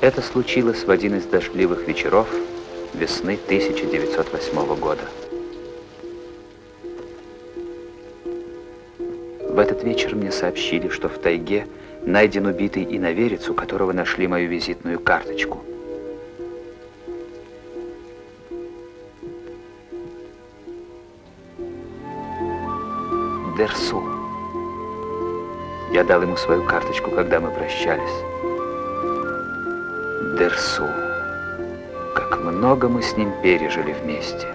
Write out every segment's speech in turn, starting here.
Это случилось в один из дождливых вечеров весны 1908 года. В этот вечер мне сообщили, что в тайге найден убитый иноверец, у которого нашли мою визитную карточку. Дерсу. Я дал ему свою карточку, когда мы прощались. Дерсу. Как много мы с ним пережили вместе.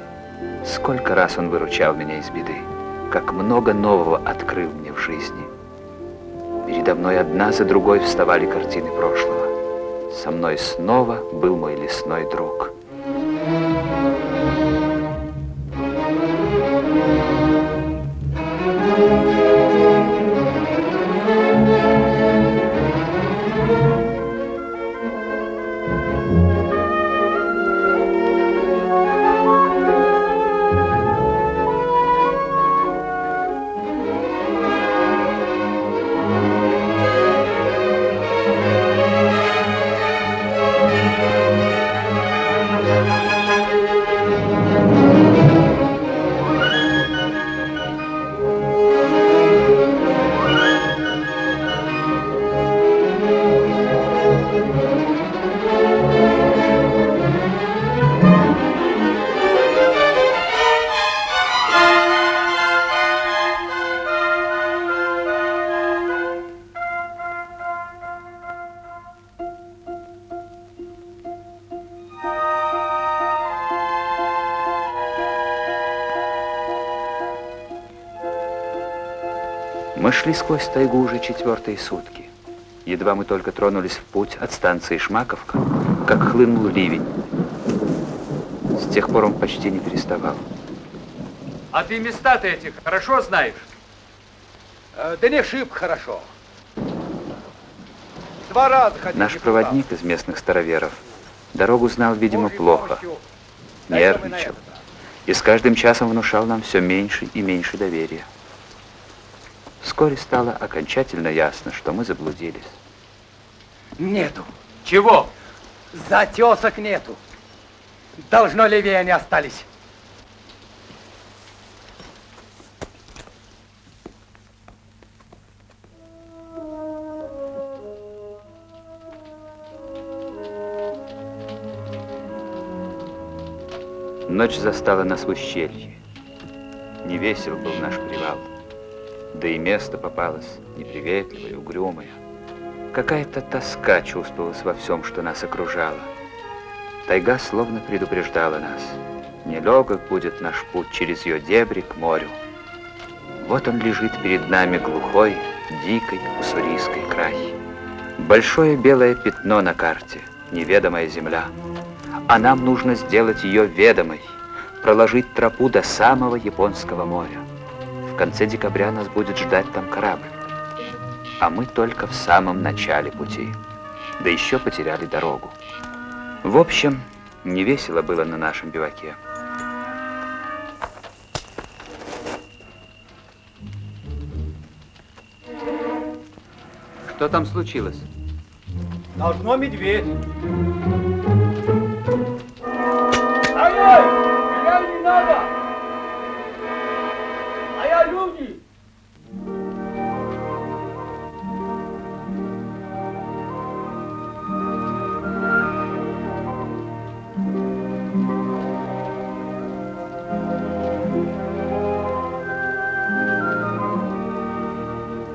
Сколько раз он выручал меня из беды. Как много нового открыл мне в жизни. Передо мной одна за другой вставали картины прошлого. Со мной снова был мой лесной друг. Мы шли сквозь тайгу уже 4-е сутки. Едва мы только тронулись в путь от станции Шмаковка, как хлынул ливень. С тех пор он почти не переставал. А ты места-то эти хорошо знаешь? Да не шибко хорошо. 2 раза ходил. Наш проводник из местных староверов дорогу знал, видимо, плохо, нервничал и с каждым часом внушал нам все меньше и меньше доверия. Вскоре стало окончательно ясно, что мы заблудились. Нету. Чего? Затесок нету. Должно левее они остались. Ночь застала нас в ущелье. Невесел был наш привал. Да и место попалось неприветливое, угрюмое. Какая-то тоска чувствовалась во всем, что нас окружало. Тайга словно предупреждала нас. Нелегок будет наш путь через ее дебри к морю. Вот он лежит перед нами глухой, дикой уссурийской край. Большое белое пятно на карте, неведомая земля. А нам нужно сделать ее ведомой, проложить тропу до самого Японского моря. В конце декабря нас будет ждать там корабль. А мы только в самом начале пути. Да еще потеряли дорогу. В общем, не весело было на нашем биваке. Что там случилось? Должно медведь. Ай-ай! Стрелять не надо! А я люди!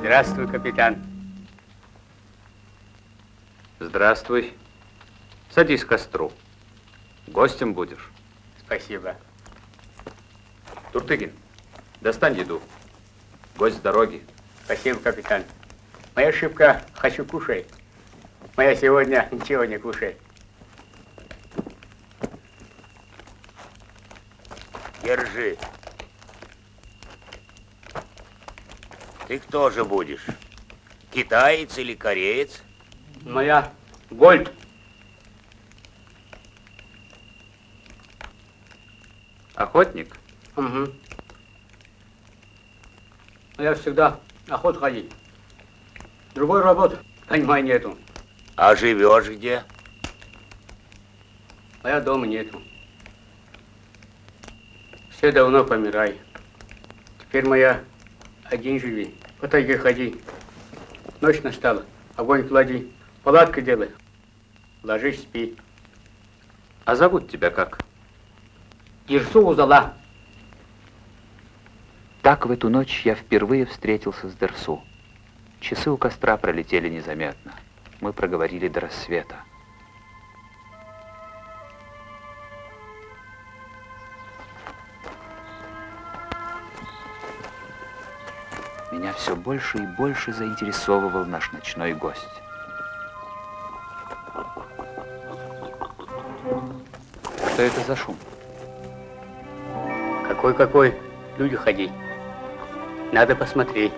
Здравствуй, капитан. Здравствуй. Садись к костру. Гостем будешь. Спасибо. Туртыгин, достань еду. Гость с дороги. Спасибо, капитан. Моя ошибка, хочу кушать. Моя сегодня ничего не кушает. Держи. Ты кто же будешь? Китаец или кореец? Моя Гольд. Охотник? Угу. Я всегда охот ходить. Другой работы, понимаю, нету. А живешь где? Моя дома нету. Все давно помирай. Теперь моя один живи. По тайге ходи. Ночь настала. Огонь клади. Палатка делай. Ложись, спи. А зовут тебя как? Дерсу Узала. Так в эту ночь я впервые встретился с Дерсу. Часы у костра пролетели незаметно. Мы проговорили до рассвета. Меня все больше и больше заинтересовывал наш ночной гость. Что это за шум? Какой? Люди ходи. Надо посмотреть.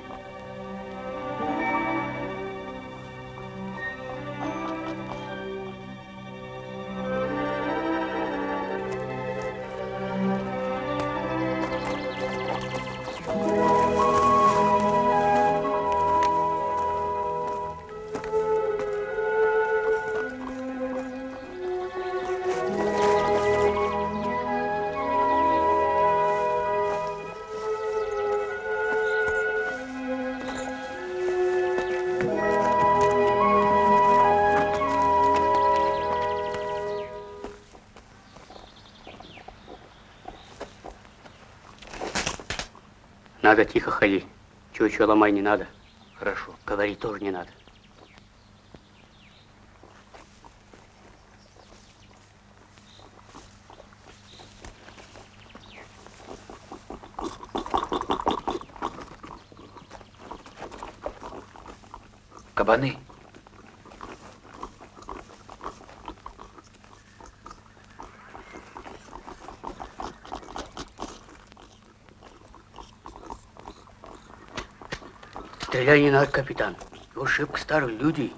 Надо тихо ходить. Чего ломай не надо. Хорошо. Говорить тоже не надо. Кабаны. Стреляй не надо, капитан. Его шибко старые люди.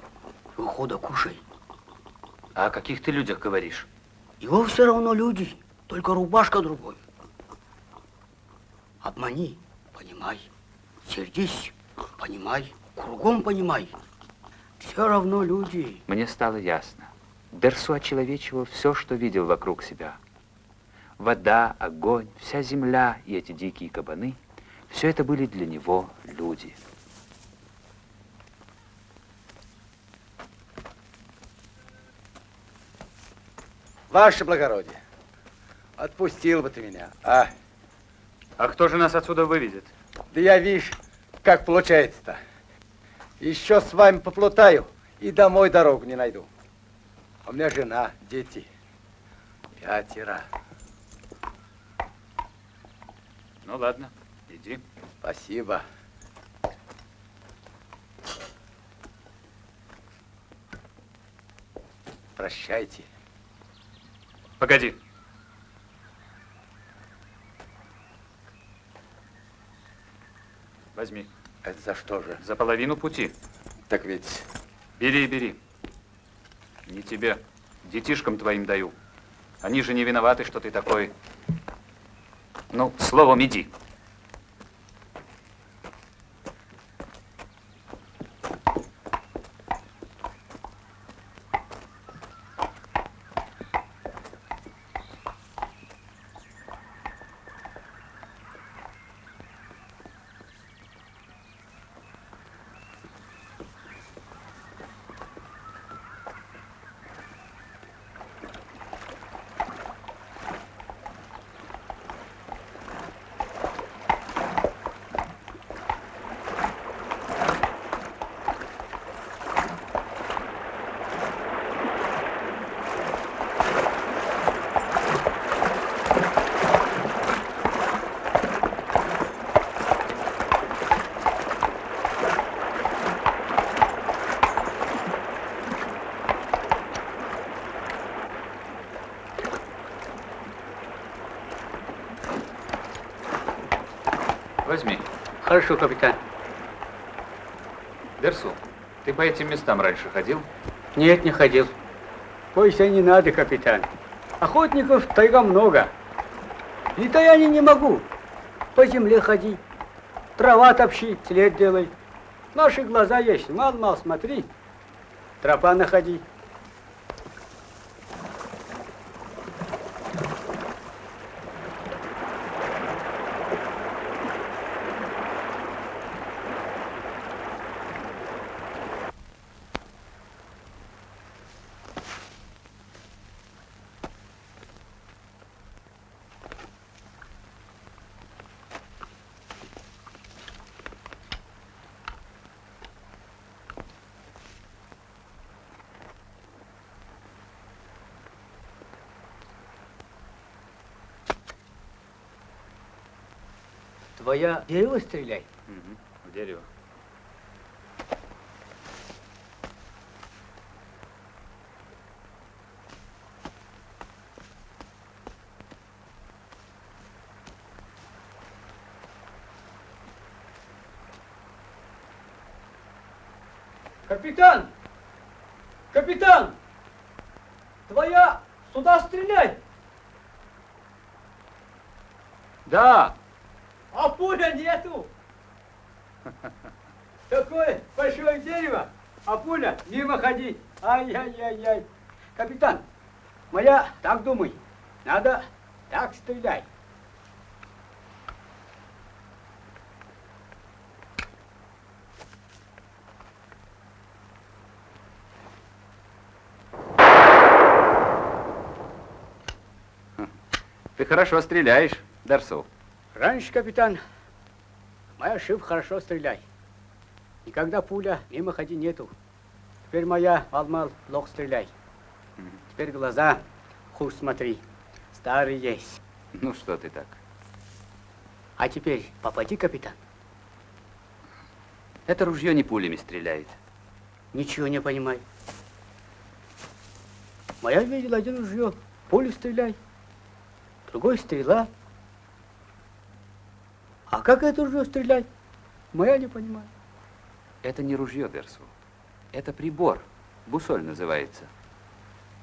Его хода кушай. А о каких ты людях говоришь? Его все равно люди, только рубашка другой. Обмани, понимай. Сердись, понимай. Кругом понимай. Все равно люди. Мне стало ясно. Дерсу очеловечивал все, что видел вокруг себя. Вода, огонь, вся земля и эти дикие кабаны — все это были для него люди. Ваше благородие, отпустил бы ты меня, а? А кто же нас отсюда выведет? Да я, видишь, как получается-то. Еще с вами поплутаю и домой дорогу не найду. У меня жена, дети. 5. Ну ладно, иди. Спасибо. Прощайте. Погоди. Возьми. Это за что же? За половину пути. Так ведь... Бери. Не тебе. Детишкам твоим даю. Они же не виноваты, что ты такой. Ну, словом, иди. Возьми. Хорошо, капитан. Дерсу, ты по этим местам раньше ходил? Нет, не ходил. Бойся не надо, капитан. Охотников тайга много. И таяни не могу. По земле ходи. Трава топчи, след делай. Наши глаза есть. Мал-мал смотри. Тропа находи. твоя дерево стреляй. В дерево. Капитан! Капитан! Твоя сюда стреляй! Да! А пуля нету! Такое большое дерево, а пуля мимо ходить. Ай-яй-яй-яй. Капитан, моя так думай, надо так стрелять. Ты хорошо стреляешь, Дерсу. Раньше, капитан, моя шип хорошо стреляй. Никогда пуля мимо ходи нету. Теперь моя мал-мал плохо стреляй. Теперь глаза хуже смотри. Старый есть. Ну что ты так? А теперь попади, капитан. Это ружье не пулями стреляет. Ничего не понимаю. Моя видел один ружье. Пулю стреляй. Другой стрела. А как это ружье стрелять? Моя не понимаю. Это не ружье, Дерсу. Это прибор. Бусоль называется.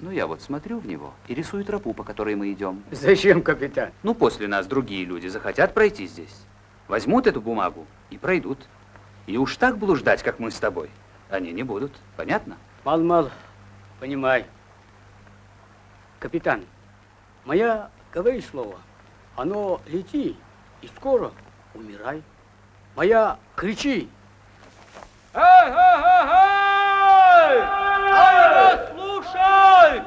Ну, я вот смотрю в него и рисую тропу, по которой мы идем. Зачем, капитан? Ну, после нас другие люди захотят пройти здесь. Возьмут эту бумагу и пройдут. И уж так блуждать, как мы с тобой, они не будут. Понятно? Мал-мал, понимай. Капитан, моя говори слово. Оно лети и скоро умирай. Моя кричи. Эй, эй, эй, эй! Ай, слушай!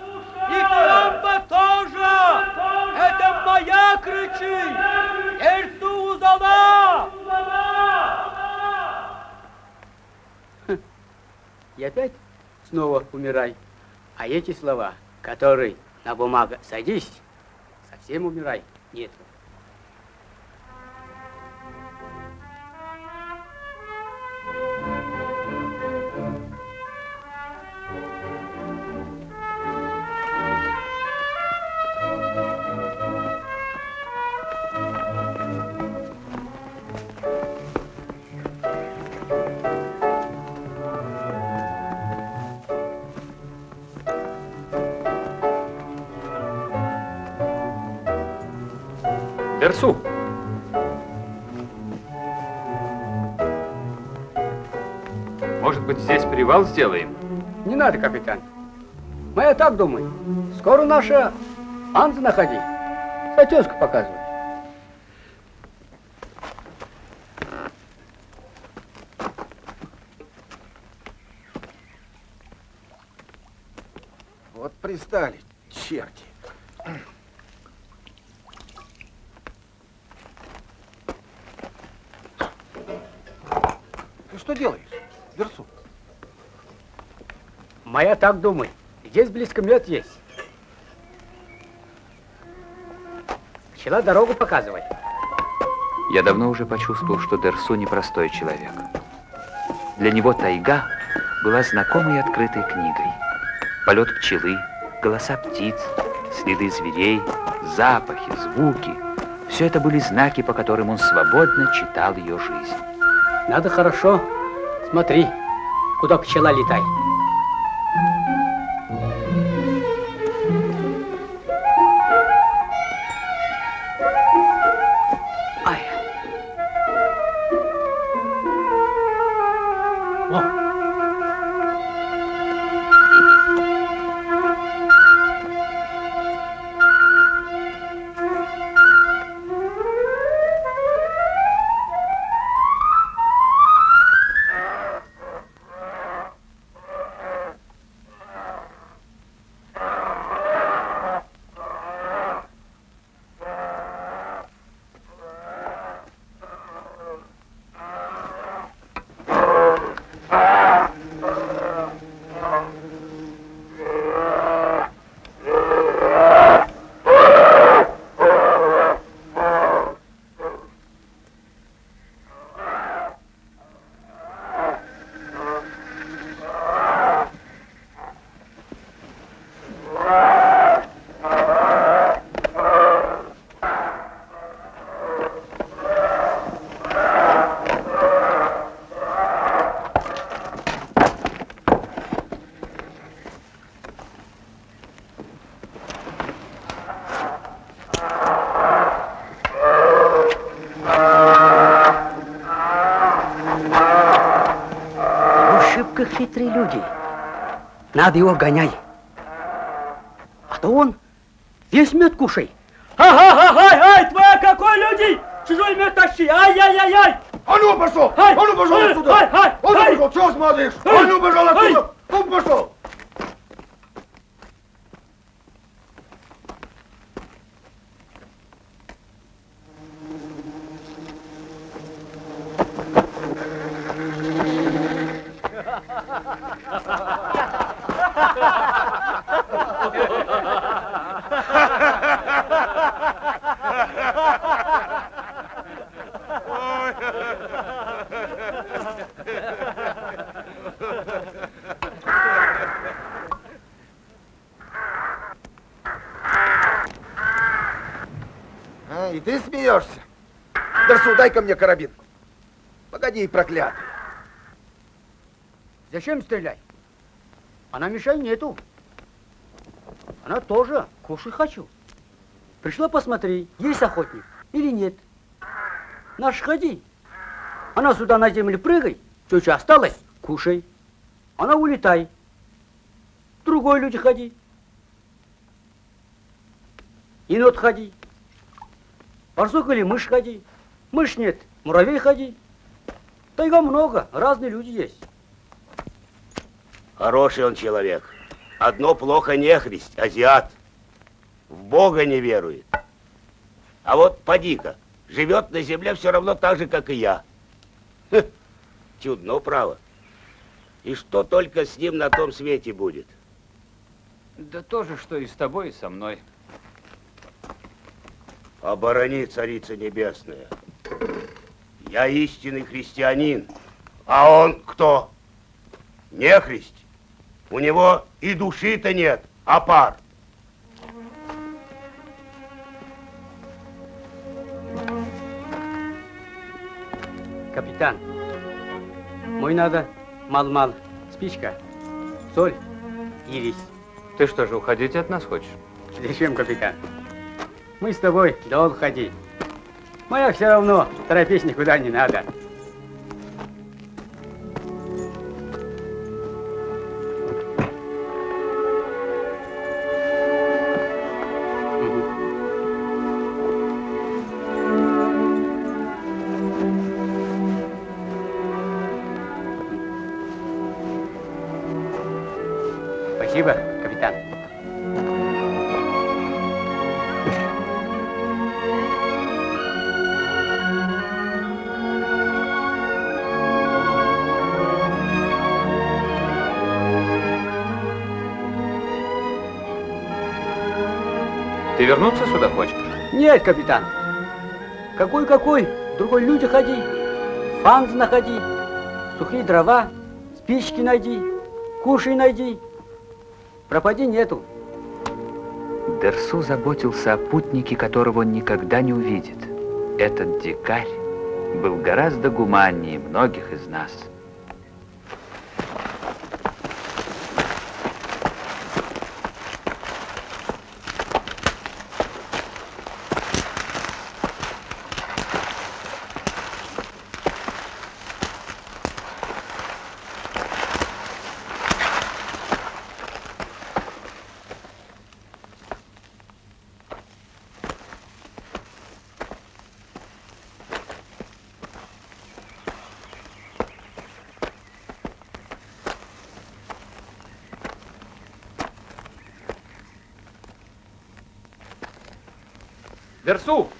И Коломбо тоже! Это моя кричи! Dersu Uzala! И опять снова умирай. А эти слова, которые на бумаге садись, совсем умирай, нет. Дерсу! Может быть, здесь привал сделаем? Не надо, капитан. Моя так думаю. Скоро наша Анза находи. Сатёзку показывай. Вот пристали, черти. Ты что делаешь, Дерсу? Моя так думай. Здесь близко мед есть. Начала дорогу показывать. Я давно уже почувствовал, что Дерсу непростой человек. Для него тайга была знакомой и открытой книгой. Полет пчелы, голоса птиц, следы зверей, запахи, звуки – все это были знаки, по которым он свободно читал ее жизнь. Надо хорошо. Смотри, куда пчела летает. Ай. О. Ох, как хитрые люди. Надо его гонять. А то он весь мед кушай. Ай, твоя какой люди? Чужой мед тащи. Ай-яй-яй-яй. А ну пошел! А ну пошел отсюда! А ну пошел! Чего смотришь? А ну пошел отсюда! Ну пошел! И ты смеешься? Дерсу, дай-ка мне карабин. Погоди, проклятый. Зачем стрелять? Она мешай нету. Она тоже кушай хочу. Пришла посмотри, есть охотник или нет. Наш ходи. Она сюда на землю прыгай, что осталось, кушай. Она улетай. Другой люди ходи. Енот ходи. Барсук или мышь ходи. Мышь нет, муравей ходи. Тайга много, разные люди есть. Хороший он человек. Одно плохо нехрист, азиат. В Бога не верует. А вот поди-ка, живет на земле все равно так же, как и я. Чудно, право. И что только с ним на том свете будет? Да то же, что и с тобой, и со мной. Оборони, Царица Небесная. Я истинный христианин. А он кто? Нехрист. У него и души-то нет, а пар. Капитан, мой надо мал-мал. Спичка, соль и рис. Ты что же, уходить от нас хочешь? Зачем, капитан? Мы с тобой долго ходи. Моя все равно, торопись никуда не надо. Спасибо, капитан. Ты вернуться сюда хочешь? Нет, капитан. Какой-какой, другой люди ходи, фанз находи, сухие дрова, спички найди, кушай найди. Пропади нету. Дерсу заботился о путнике, которого он никогда не увидит. Этот дикарь был гораздо гуманнее многих из нас. Дерсу!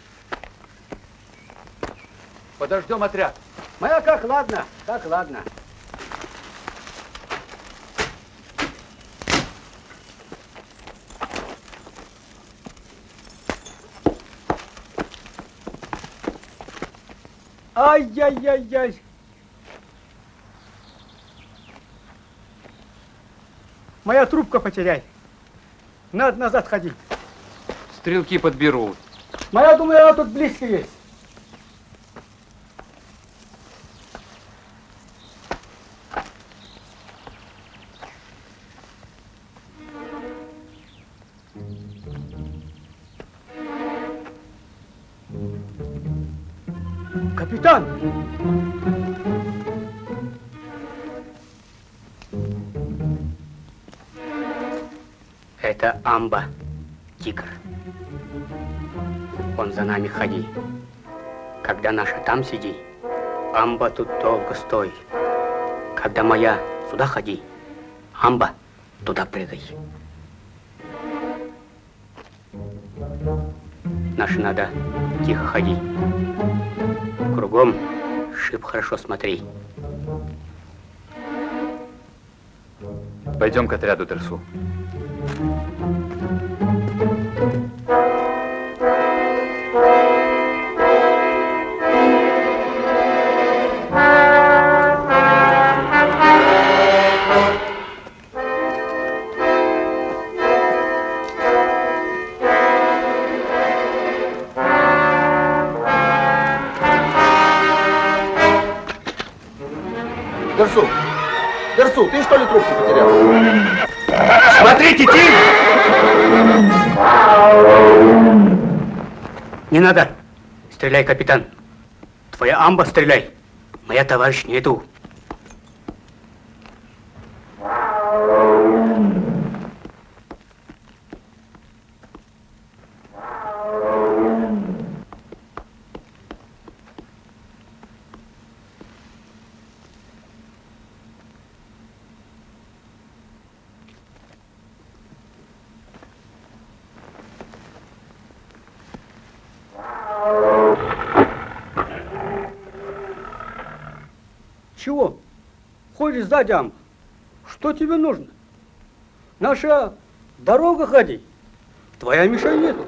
Подождем отряд. Моя как ладно, как ладно. Ай-яй-яй-яй. Моя трубка потеряй. Надо назад ходить. Стрелки подберут. Моя, думаю, она тут близко есть. Капитан! Это амба, тигр. Он за нами ходи. Когда наша там сиди, амба тут долго стой. Когда моя сюда ходи, амба туда прыгай. Наши надо тихо ходи. Кругом шип хорошо смотри. Пойдем к отряду Дерсу. Дерсу! Дерсу, ты что ли трубку потерял? Смотрите, тигр! Не надо. Стреляй, капитан. Твоя амба стреляй. Моя товарищ нету. Чего? Ходишь сзади, амба? Что тебе нужно? Наша дорога ходи. Твоя мишень нету.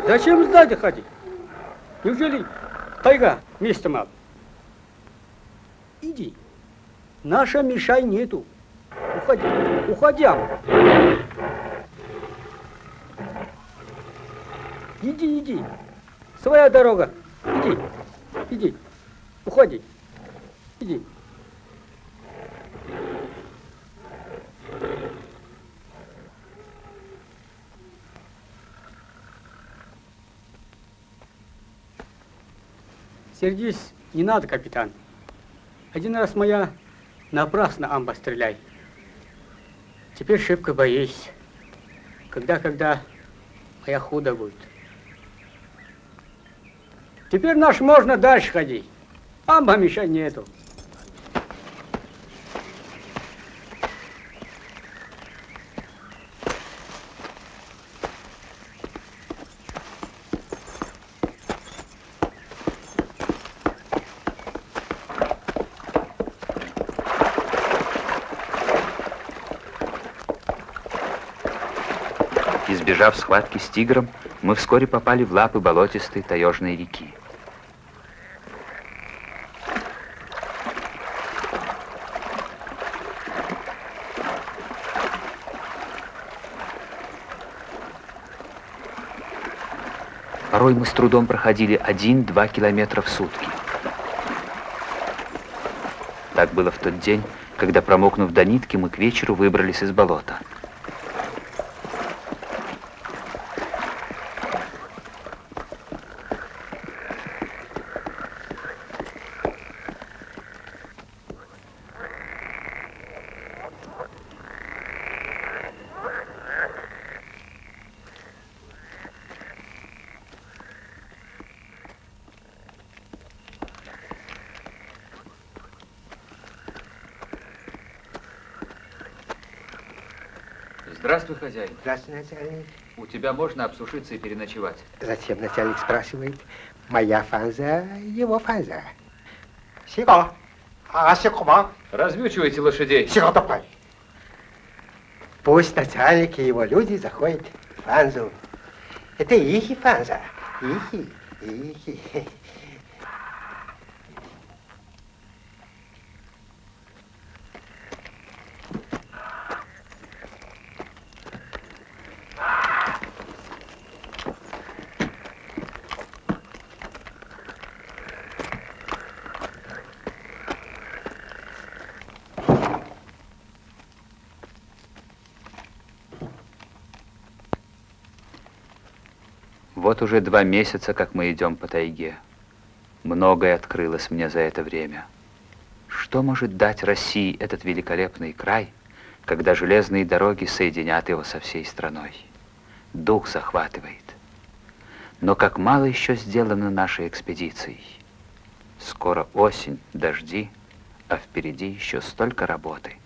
Зачем сзади ходить? Неужели тайга места мало? Иди. Наша мишень нету. Уходи. Уходи, амба. Иди, иди. Своя дорога. Иди. Иди. Уходи. Иди. Сердись не надо, капитан. Один раз моя напрасно амба стреляй. Теперь шибко боись. Когда моя худо будет. Теперь наш можно дальше ходить. Амба мешать нету. Избежав схватки с тигром, мы вскоре попали в лапы болотистой таежной реки. Порой мы с трудом проходили 1-2 километра в сутки. Так было в тот день, когда, промокнув до нитки, мы к вечеру выбрались из болота. Здравствуй, хозяин. Здравствуй, начальник. У тебя можно обсушиться и переночевать? Зачем начальник спрашивает? Моя фанза, его фанза. Сиго. А сикума? Развючивайте лошадей. Сиго топай. Пусть начальник и его люди заходят в фанзу. Это их фанза. Их. Вот уже 2 месяца, как мы идем по тайге. Многое открылось мне за это время. Что может дать России этот великолепный край, когда железные дороги соединят его со всей страной. Дух захватывает. Но как мало еще сделано нашей экспедицией. Скоро осень, дожди, а впереди еще столько работы.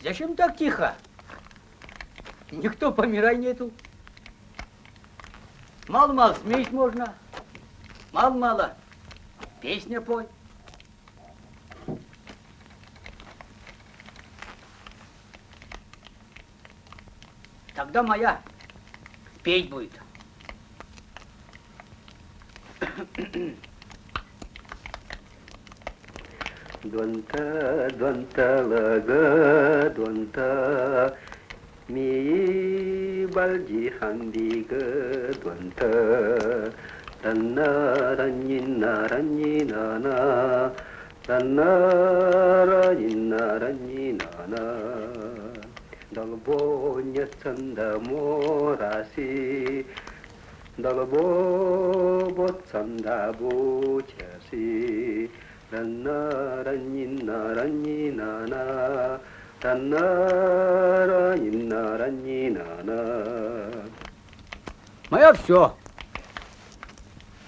Зачем так тихо? Никто помирай нету. Мало-мало смеять можно. Мало-мало песня пой. Тогда моя петь будет. Дванта, дванта, лага, дванта, ми бальди хандига, дванта, ранна, раннина, раннина, ранна, раннина, раннина, долбоня цанда мораси, долбо цанда бучаси. 란나 란니나 란니나나 란나 란니나 란니나나. Моя все.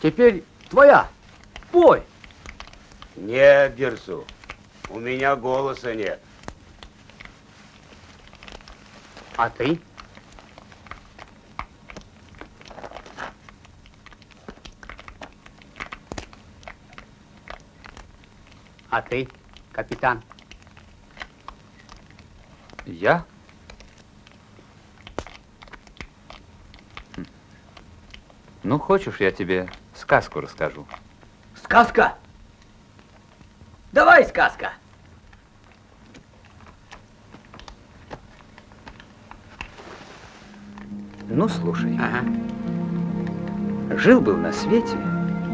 Теперь твоя. Пой. Нет, Дерсу, у меня голоса нет. А ты? А ты, капитан? Я? Ну, хочешь, я тебе сказку расскажу? Сказка? Давай сказка. Ну, слушай. Ага. Жил-был на свете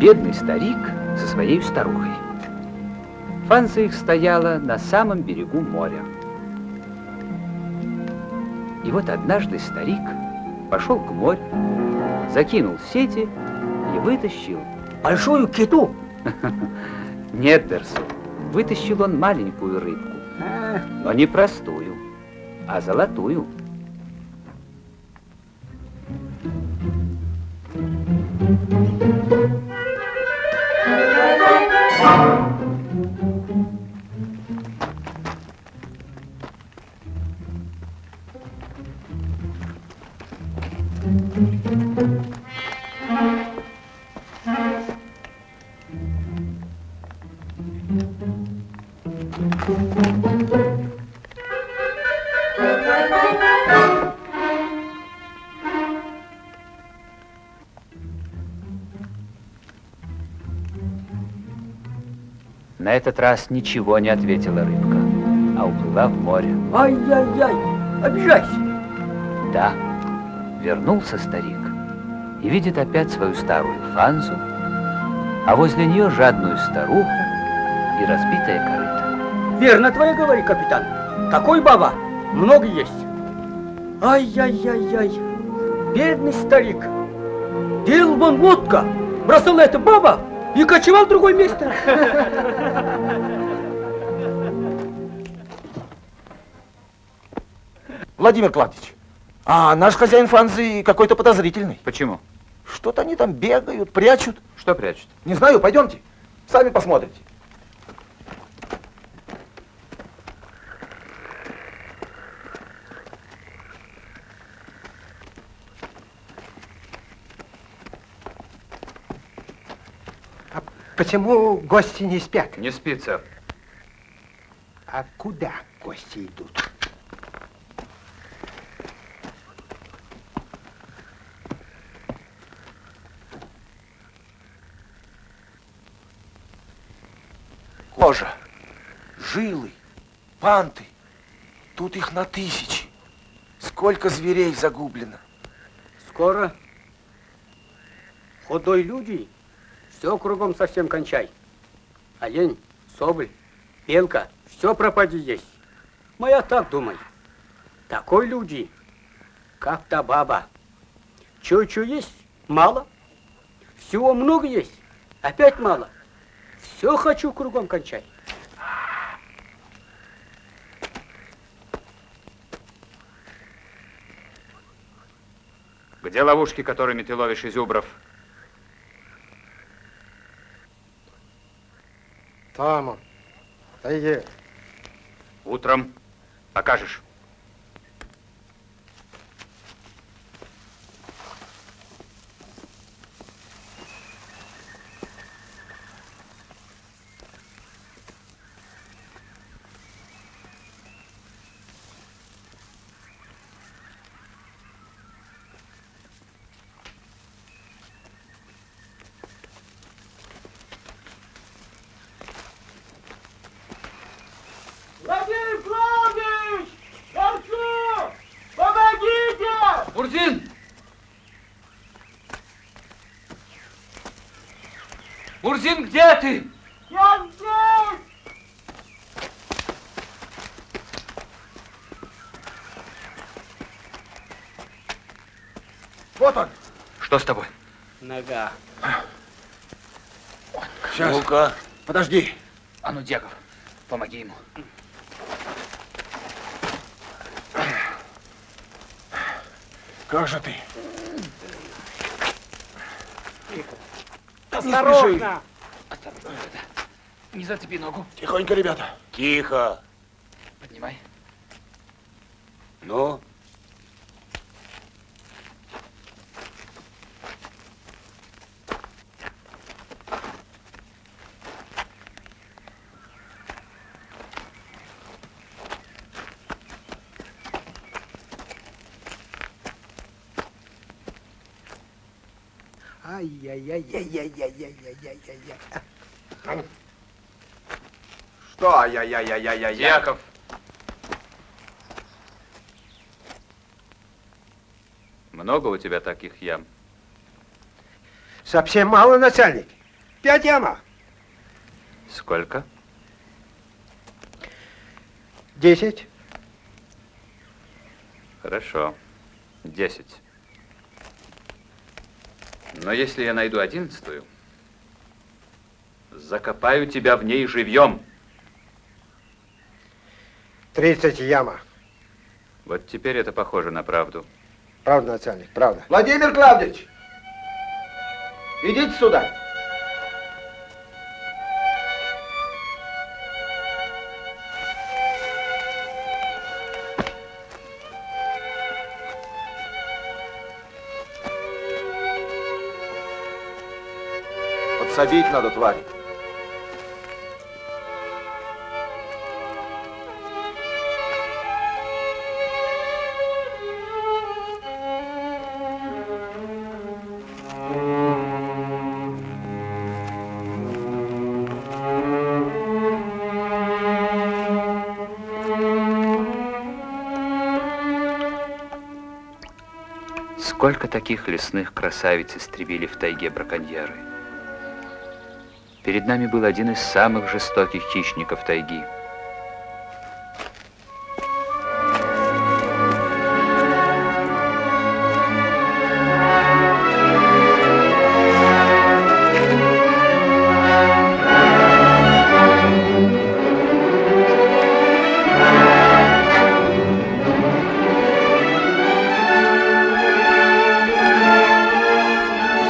бедный старик со своей старухой. Фанза их стояла на самом берегу моря. И вот однажды старик пошел к морю, закинул сети и вытащил... Большую киту? Нет, Дерсу, вытащил он маленькую рыбку, но не простую, а золотую. На этот раз ничего не ответила рыбка, а уплыла в море. Ай-яй-яй, обижайся. Да, вернулся старик и видит опять свою старую Фанзу, а возле нее жадную старуху и разбитое корыто. Верно твоя говори, капитан. Такой баба много есть. Ай-яй-яй-яй, бедный старик. Делал вон лодка, бросала эта баба и кочевал в другое место. Владимир Клавдич, а наш хозяин Фанзы какой-то подозрительный. Почему? Что-то они там бегают, прячут. Что прячут? Не знаю, пойдемте, сами посмотрите. Почему гости не спят? Не спит, сэр. А куда гости идут? Кожа, жилы, панты. Тут их на тысячи. Сколько зверей загублено. Скоро худой люди все кругом совсем кончай. Олень, соболь, белка, все пропади есть. Моя так думай. Такой люди, как та баба. Чуть-чуть есть, мало. Всего много есть, опять мало. Все хочу кругом кончать. Где ловушки, которыми ты ловишь изюбров? Там он. Тайге. Утром покажешь. Владимир Клавдич! Dersu! Помогите! Мурзин! Мурзин, где ты? Я здесь! Вот он. Что с тобой? Нога. Сейчас. Ну-ка. Подожди. А ну, Дьяков, помоги ему. Как же ты? Осторожно! Осторожно, не зацепи ногу. Тихонько, ребята. Тихо. Поднимай. Ну? Ай-яй-яй-яй-яй-яй-яй. Что? Ай-яй-яй-яй-яй-яй. Дьяков. Много у тебя таких ям? Совсем мало, начальник. 5 яма. Сколько? 10. Хорошо. 10. Но если я найду 11-ю, закопаю тебя в ней живьем. 30 яма. Вот теперь это похоже на правду. Правда, начальник, правда. Владимир Клавдич! Идите сюда. Подсадить надо, тварь. Сколько таких лесных красавиц истребили в тайге браконьеры? Перед нами был один из самых жестоких хищников тайги.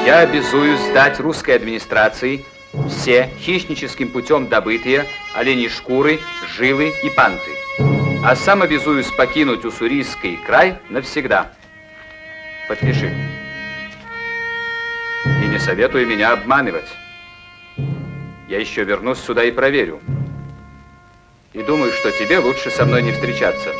Я обязуюсь сдать русской администрации все хищническим путем добытые оленьи шкуры, жилы и панты. А сам обязуюсь покинуть Уссурийский край навсегда. Подпиши. И не советую меня обманывать. Я еще вернусь сюда и проверю. И думаю, что тебе лучше со мной не встречаться.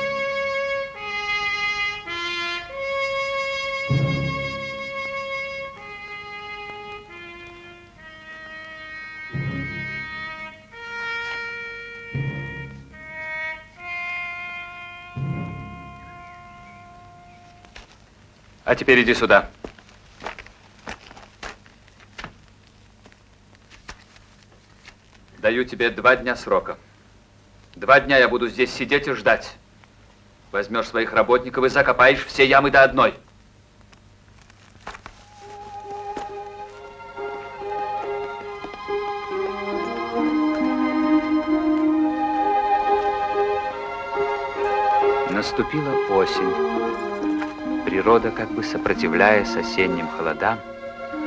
А теперь иди сюда. Даю тебе 2 дня срока. 2 дня я буду здесь сидеть и ждать. Возьмешь своих работников и закопаешь все ямы до одной. Наступила осень. Природа, как бы сопротивляясь осенним холодам,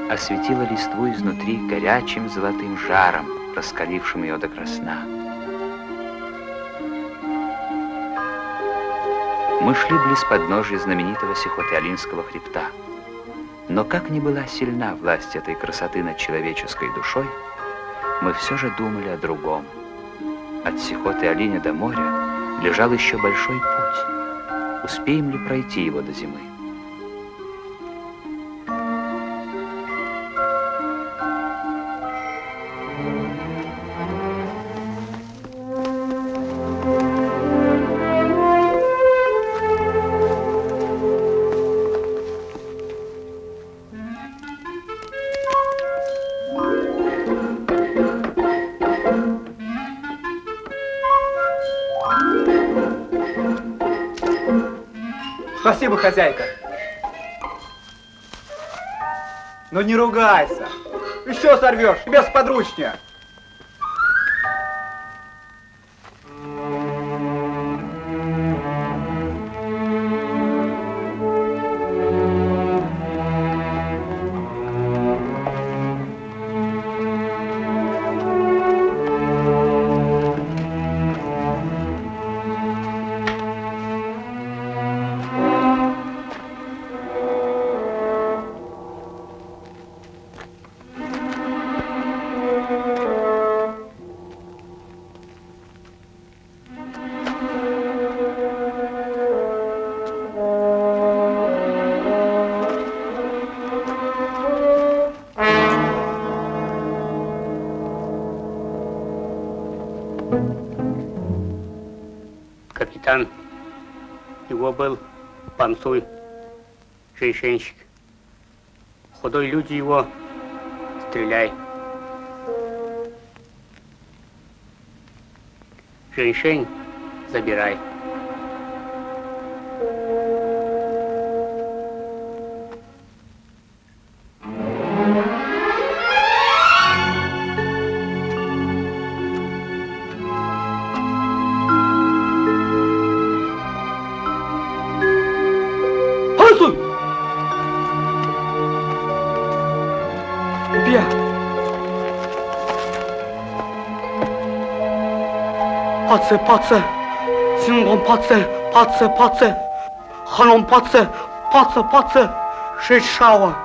осветила листву изнутри горячим золотым жаром, раскалившим ее до красна. Мы шли близ подножия знаменитого Сихотэ-Алинского хребта. Но как ни была сильна власть этой красоты над человеческой душой, мы все же думали о другом. От Сихотэ-Алиня до моря лежал еще большой путь. Успеем ли пройти его до зимы? Спасибо, хозяйка. Ну не ругайся. Еще сорвешь, тебе сподручнее. Капитан, его был Панцуй, женщинщик. Худой люди его, стреляй. Женщин забирай. Паце, паце, сингон паце, паце, паце, ханом паце, паце, паце, шешава.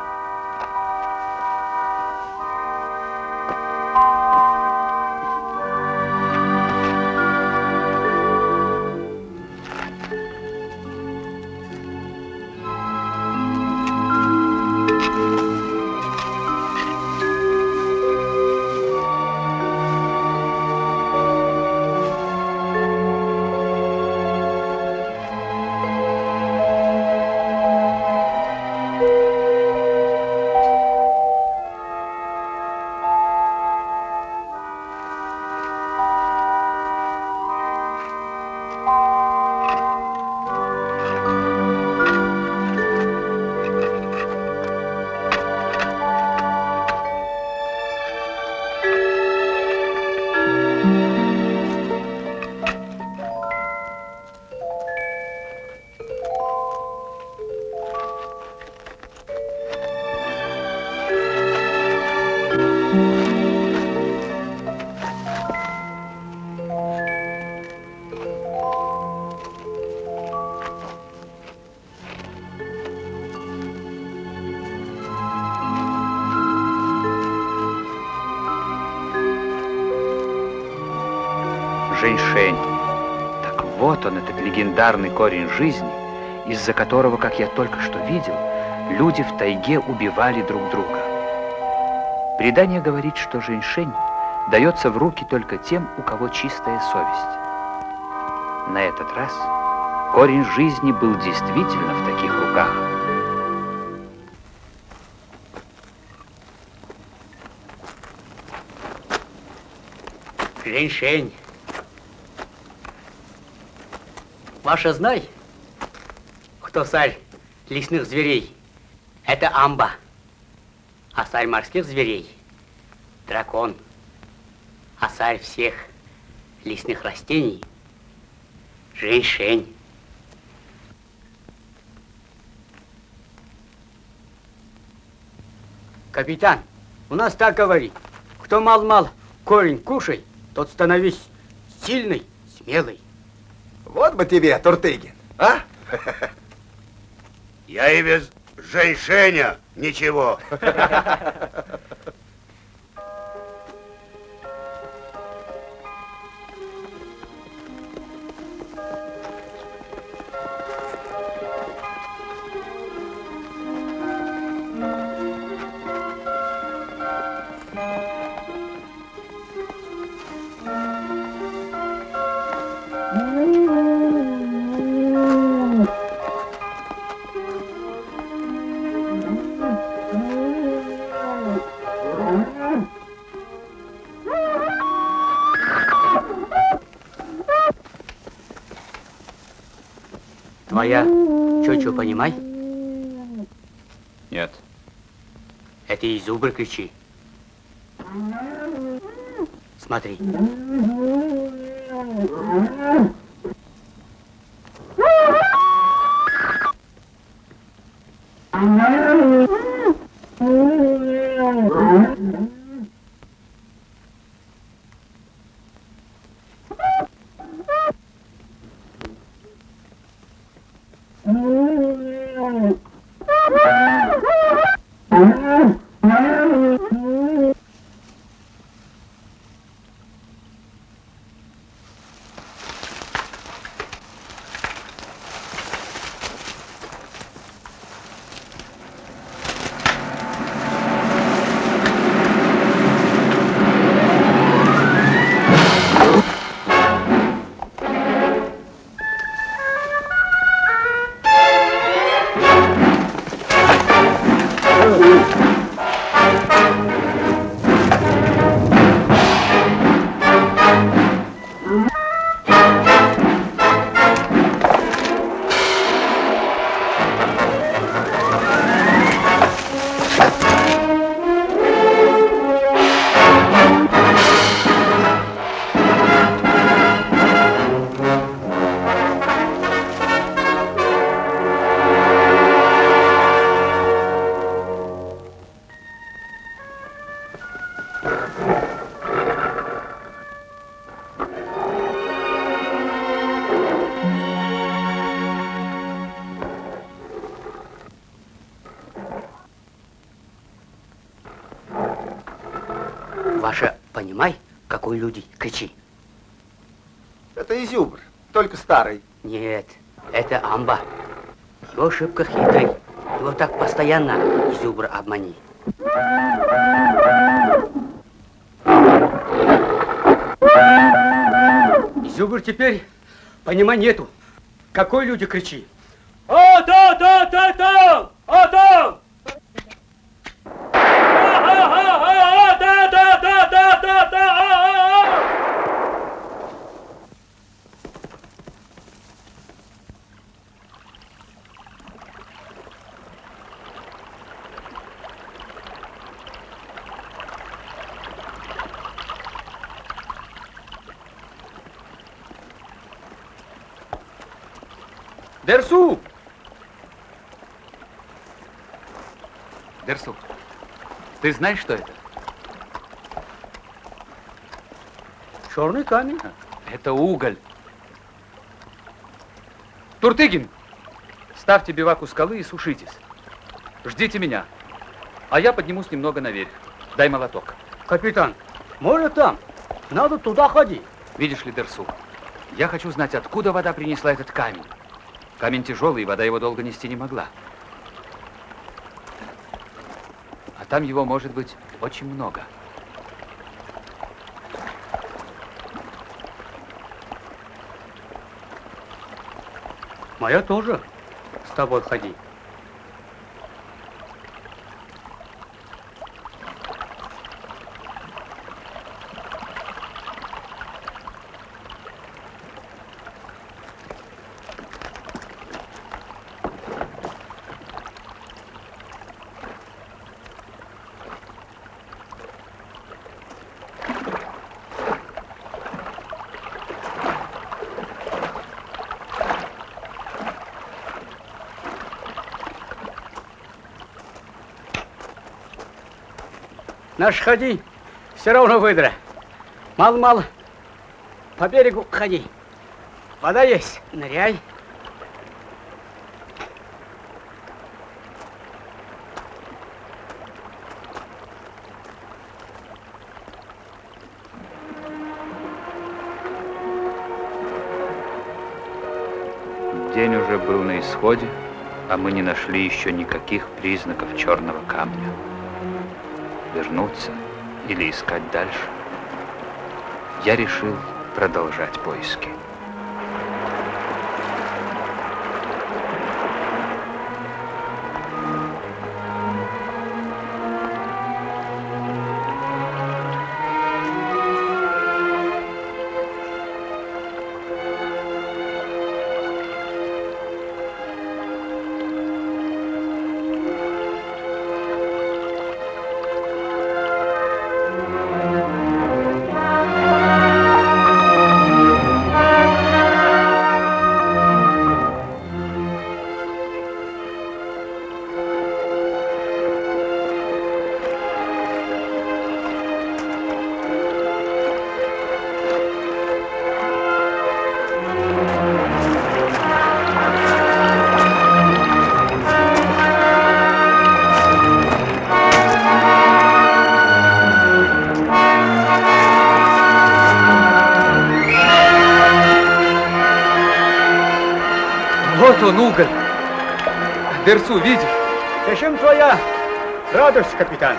Женьшень. Так вот он, этот легендарный корень жизни, из-за которого, как я только что видел, люди в тайге убивали друг друга. Предание говорит, что женьшень дается в руки только тем, у кого чистая совесть. На этот раз корень жизни был действительно в таких руках. Женьшень. Ваша знай, кто царь лесных зверей? Это амба. А царь морских зверей – дракон. А царь всех лесных растений – женьшень. Капитан, у нас так говорит. Кто мал-мал корень кушай, тот становись сильный, смелый. Вот бы тебе, Туртыгин, а? Я и без женьшеня ничего. Твоя чё понимай? Нет. Это и зубр кричи. Смотри. Ваша, понимай, какой люди, кричи. Это изюбр, только старый. Нет, это амба. Его шибко хитрый. Его так постоянно изюбр обмани. Изюбр теперь, понимай, нету. Какой люди кричи? А там! А там! Дерсу! Дерсу, ты знаешь, что это? Черный камень. Это уголь. Туртыгин, ставьте бивак у скалы и сушитесь. Ждите меня, а я поднимусь немного наверх. Дай молоток. Капитан, может там? Надо туда ходить. Видишь ли, Дерсу, я хочу знать, откуда вода принесла этот камень. Камень тяжелый, и вода его долго нести не могла. А там его может быть очень много. Моя тоже с тобой ходи. Наш ходи, все равно выдра. Мало-мало. По берегу ходи. Вода есть, ныряй. День уже был на исходе, а мы не нашли еще никаких признаков черного камня. Вернуться или искать дальше? Я решил продолжать поиски. Вот он, уголь. Дерсу, видишь? Зачем твоя радость, капитан?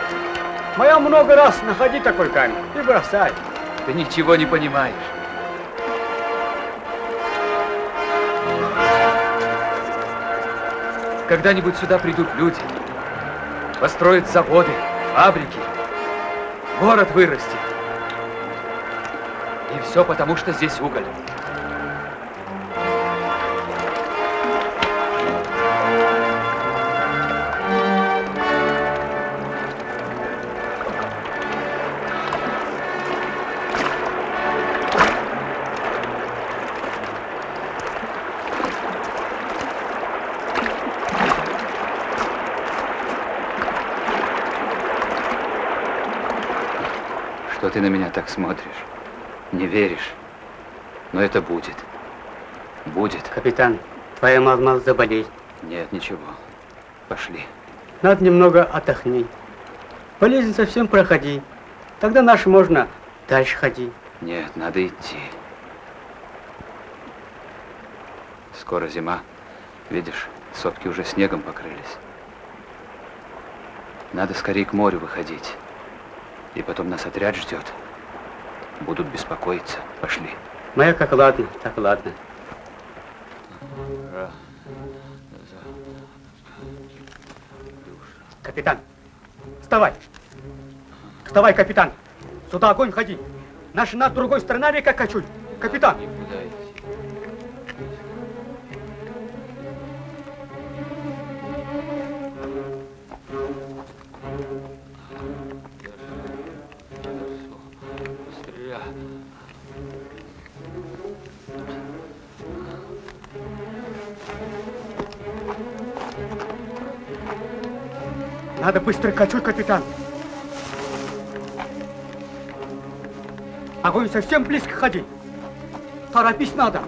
Моя много раз находи такой камень и бросай. Ты ничего не понимаешь. Когда-нибудь сюда придут люди, построят заводы, фабрики, город вырастет. И все потому, что здесь уголь. Что ты на меня так смотришь? Не веришь? Но это будет. Будет. Капитан, твоя мама заболеет. Нет, ничего. Пошли. Надо немного отдохни. Болезнь совсем проходи. Тогда наш можно дальше ходить. Нет, надо идти. Скоро зима. Видишь, сопки уже снегом покрылись. Надо скорее к морю выходить. И потом нас отряд ждет. Будут беспокоиться. Пошли. Моя как ладно, так ладно. Капитан, вставай. Вставай, капитан. Сюда огонь ходи. Наши над другой стороны река качуй. Капитан. Никуда идти. Надо быстро качуй, капитан. Огонь совсем близко ходи. Торопись надо.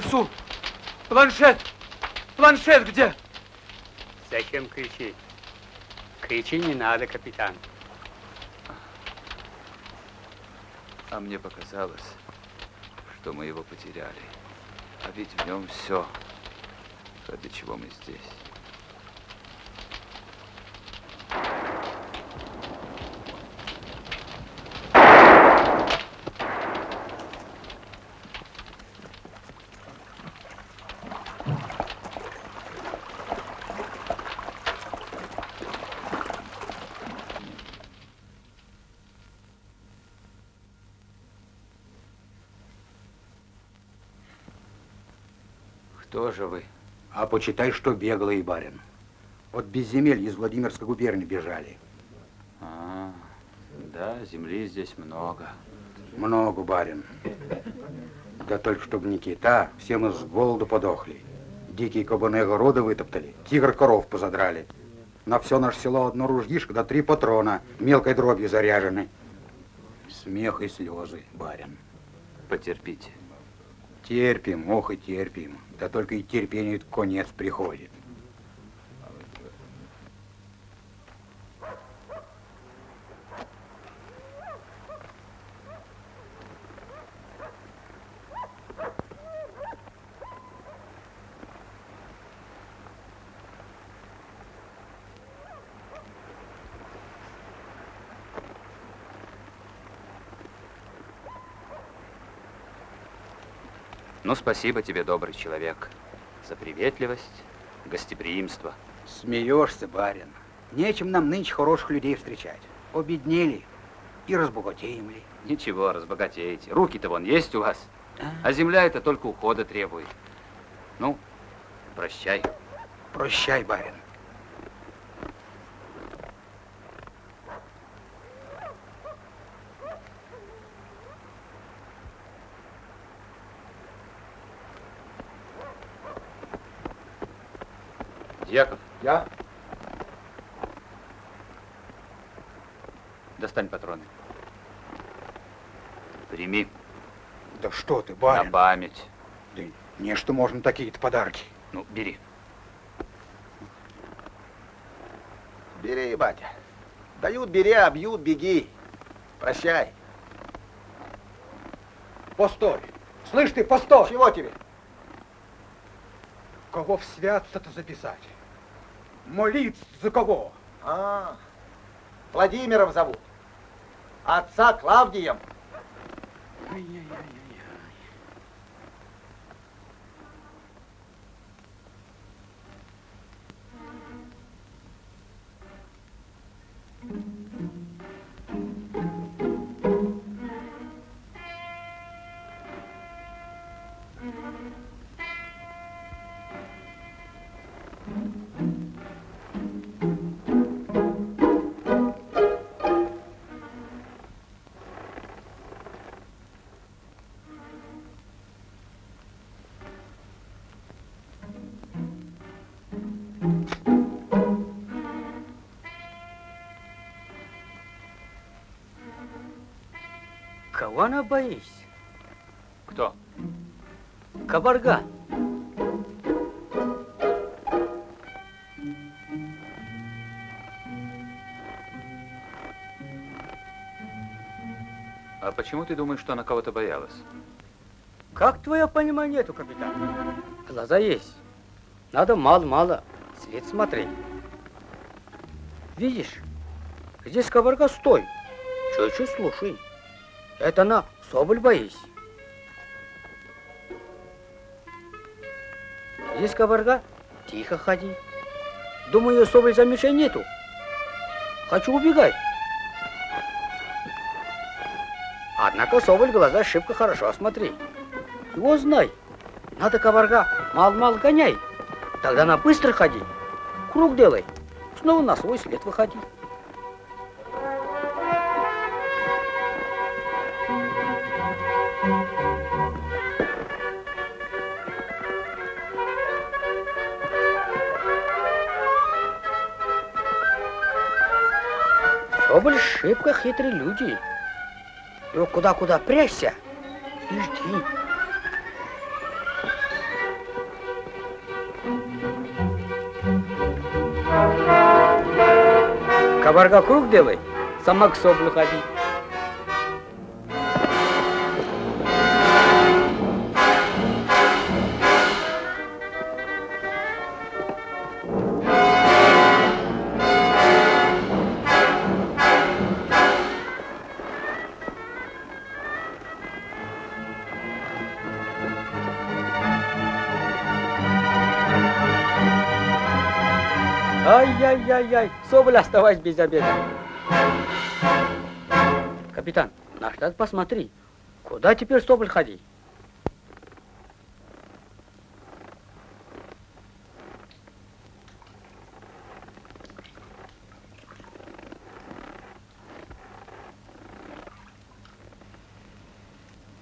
Дерсу! Планшет! Планшет где? Зачем кричить? Кричи не надо, капитан. А мне показалось, что мы его потеряли. А ведь в нем все, ради чего мы здесь. Кто же вы? А почитай, что беглый барин. Вот без земель из Владимирской губернии бежали. А, да, земли здесь много. Много, барин. Да только чтобы не кита, все мы с голоду подохли. Дикие кабаны огороды вытоптали, тигр коров позадрали. На все наше село одно ружьишко, да 3 патрона, мелкой дробью заряжены. Смех и слезы, барин. Потерпите. Терпим, ох и терпим. Да только и терпению конец приходит. Ну, спасибо тебе, добрый человек, за приветливость, гостеприимство. Смеешься, барин. Нечем нам нынче хороших людей встречать. Обеднели и разбогатеем ли. Ничего, разбогатеете. Руки-то вон есть у вас. А земля это только ухода требует. Ну, прощай. Прощай, барин. Яков. Я? Достань патроны. Прими. Да что ты, барин? На память. Да не, что можно такие-то подарки. Ну, бери. Бери, батя. Дают, бери, а бьют, беги. Прощай. Постой. Слышь ты, постой. Чего тебе? Кого в святца-то записать? Молиться за кого? А, Владимиром зовут. Отца Клавдием. Кого она боится? Кто? Кабарга. А почему ты думаешь, что она кого-то боялась? Как твое понимание нету, капитан? Глаза есть. Надо мало-мало след смотреть. Видишь, здесь кабарга стой. Чуть-чуть слушай. Это она соболь боится. Здесь кабарга, тихо ходи. Думаю, соболь за мишень нету. Хочу убегать. Однако соболь глаза шибко хорошо осмотри. Его знай. Надо кабарга мало-мало гоняй. Тогда на быстро ходи. Круг делай. Снова на свой след выходи. Соболь шибко хитрые люди. Его куда-куда прячься и жди. Кабарга круг делай, сама к Соболю ходи. Ай-яй-яй-яй, Соболь, оставайся без обеда. Капитан, на штат посмотри, куда теперь Соболь ходить?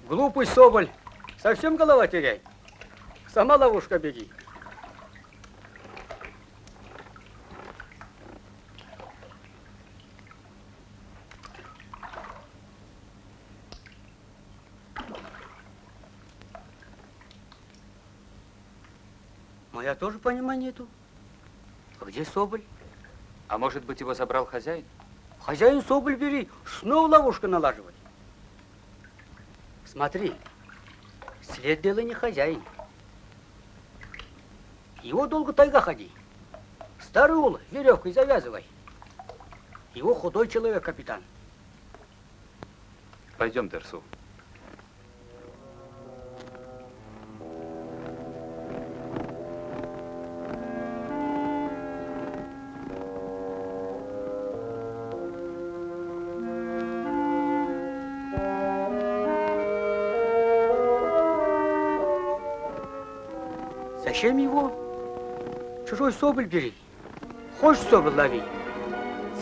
Глупый Соболь, совсем голова теряй. Сама ловушка беги. Я тоже понимания нету. Где Соболь? А может быть, его забрал хозяин? Хозяин Соболь бери, снова ловушку налаживать. Смотри, след делай не хозяин. Его долго тайга ходи. Старый ул веревкой завязывай. Его худой человек, капитан. Пойдем, Дерсу. Зачем его? Чужой Соболь бери. Хочешь Соболь лови.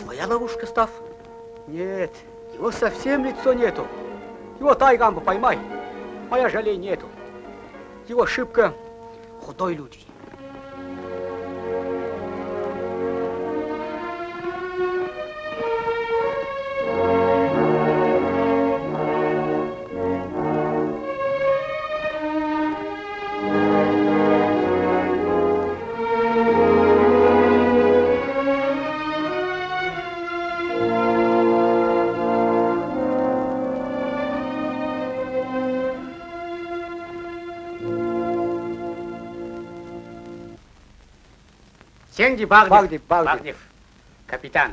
Своя ловушка став. Нет, его совсем лицо нету. Его тайгамбу поймай. Моя жалей нету. Его ошибка худой люди. Сенди Багдев. Багдев. Капитан.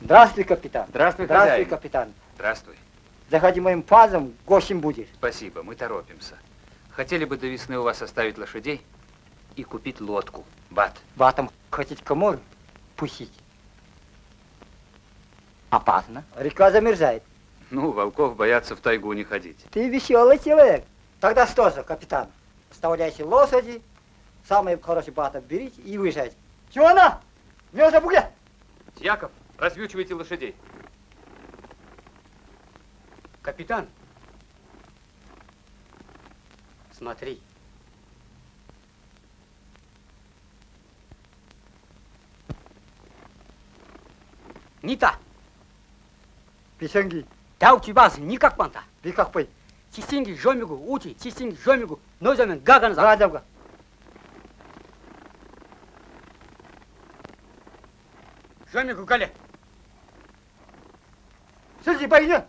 Здравствуй, капитан. Здравствуй, Здравствуй, хозяин. капитан. Здравствуй. Заходи моим фазом, гостем будешь. Спасибо, мы торопимся. Хотели бы до весны у вас оставить лошадей и купить лодку. Бат. Батом хотите кому пустить? Опасно. Река замерзает. Ну, волков боятся в тайгу не ходить. Ты веселый человек. Тогда что же, капитан? Оставляйте лошади, самые хорошие бата берите и уезжайте. Чего она? Веза буге! Яков, развьючивайте лошадей. Капитан, смотри. Нита. Писанги. Да у тебя никак панта. Ви как пой? Чистинги жомигу, ути, чистинги жомигу, нозамен гаган за. Радовга. Жомигу гале. Сиди, пойдем.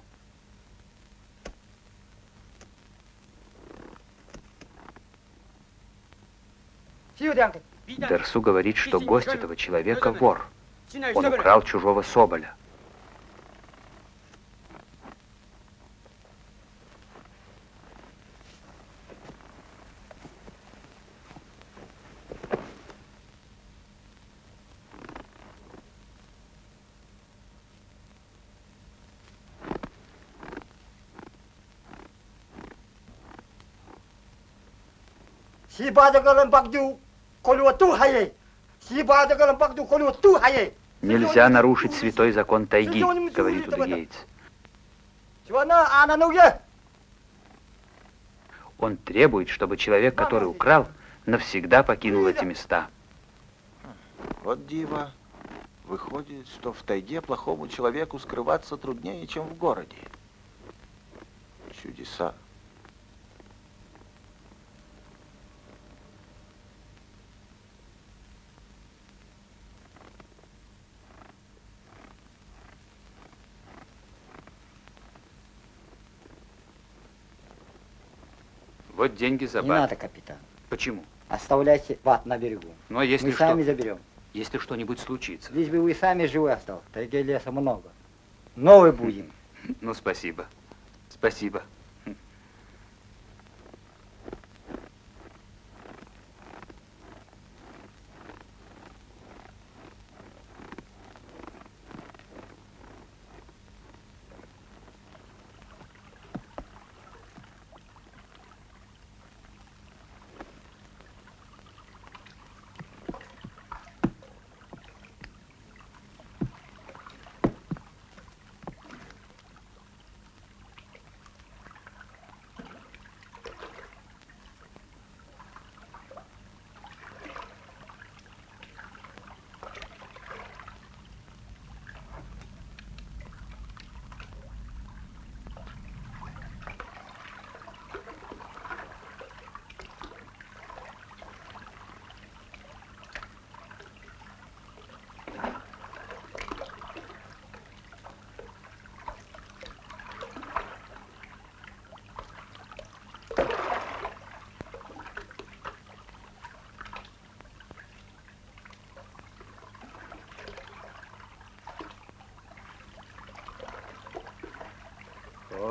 Дерсу говорит, что гость этого человека вор. Он украл чужого соболя. Нельзя нарушить святой закон тайги, говорит удыгеец. Он требует, чтобы человек, который украл, навсегда покинул эти места. Вот диво. Выходит, что в тайге плохому человеку скрываться труднее, чем в городе. Чудеса. Вот деньги за Не бат. надо, капитан. Почему? Оставляйте бат на берегу. Ну, а если Мы что? сами заберем. Если что-нибудь случится. Лишь бы вы сами живы остались. В тайге леса много. Новый будем. Ну, спасибо. Спасибо.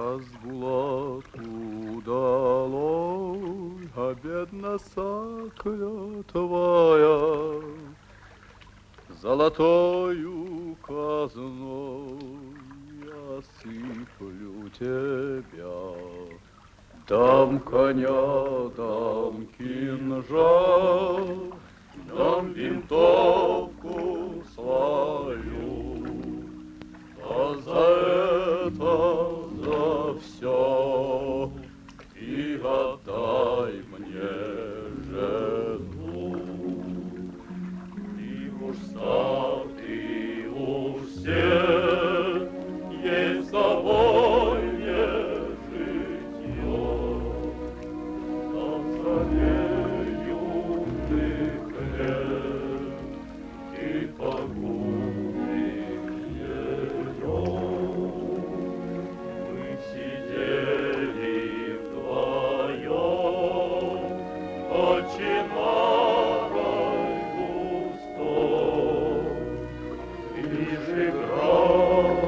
Азбулат удалой, а бедна сакля твоя, золотою казной я сыплю тебя. Дам коня, дам кинжал, дам винтовку свою, а за это, за все ты отдай мне жену. Ты уж стар, ты уж сед, ей с тобой не житье. Сожалею ты хлеб, ты погубишь ее. Мы сидели вдвоем, очень нарой густой, лишь играет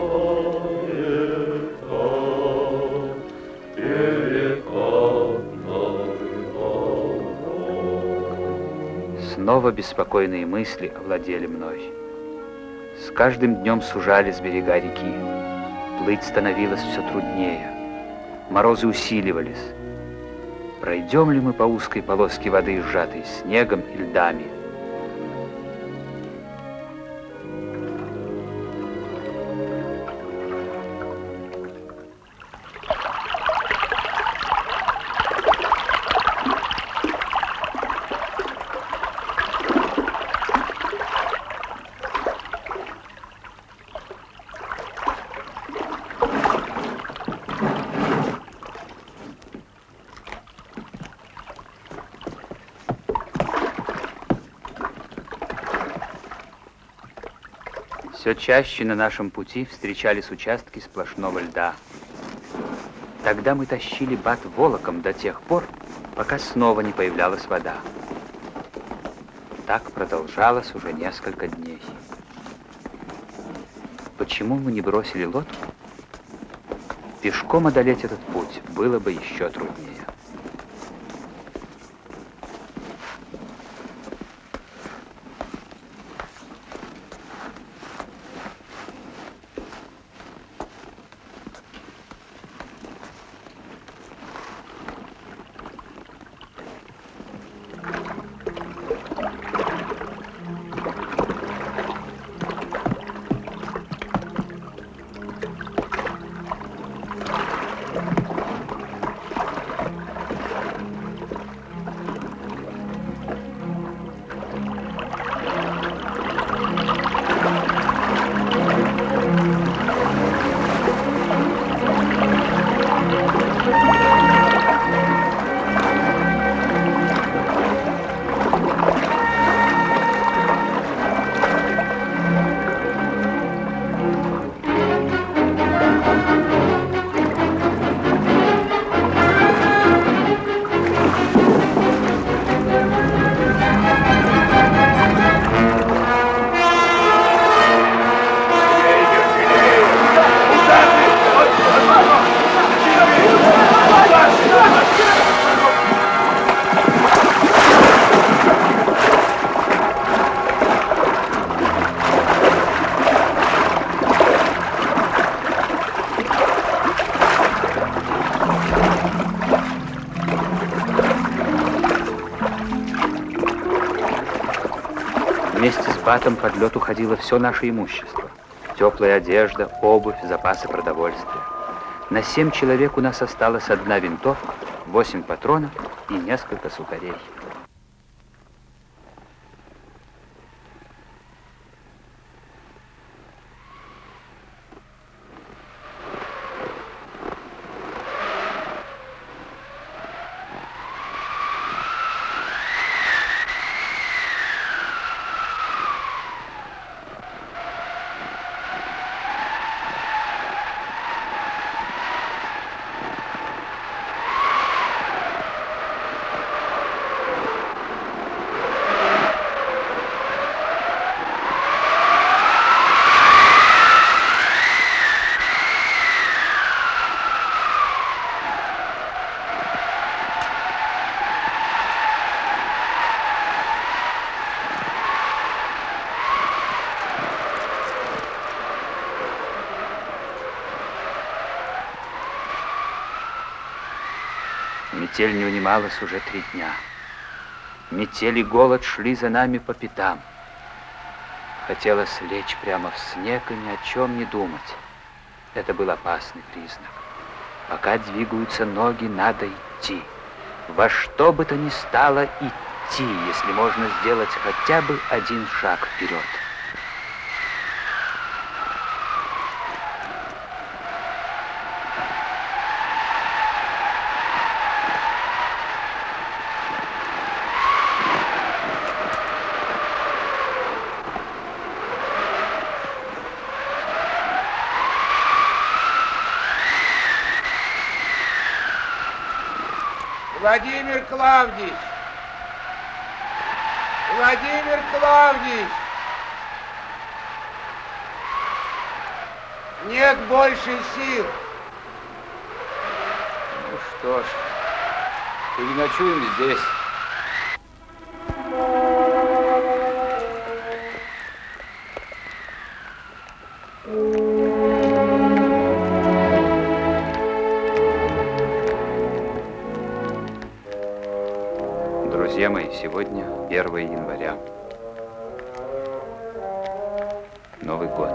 перекатной волной. Снова беспокойные мысли овладели мной. С каждым днем сужались берега реки. Плыть становилось все труднее. Морозы усиливались. Пройдем ли мы по узкой полоске воды, сжатой снегом и льдами? Все чаще на нашем пути встречались участки сплошного льда. Тогда мы тащили бат волоком до тех пор, пока снова не появлялась вода. Так продолжалось уже несколько дней. Почему мы не бросили лодку? Пешком одолеть этот путь было бы еще труднее. Вместе с батом под лед уходило все наше имущество. Теплая одежда, обувь, запасы продовольствия. На 7 человек у нас осталась 1 винтовка, 8 патронов и несколько сухарей. Метель не унималась уже 3 дня. Метель и голод шли за нами по пятам. Хотелось лечь прямо в снег и ни о чем не думать. Это был опасный признак. Пока двигаются ноги, надо идти. Во что бы то ни стало идти, если можно сделать хотя бы 1 шаг вперед. Владимир Клавдич! Владимир Клавдич! Нет больше сил. Ну что ж, переночуем здесь. Друзья мои, сегодня 1 января. Новый год.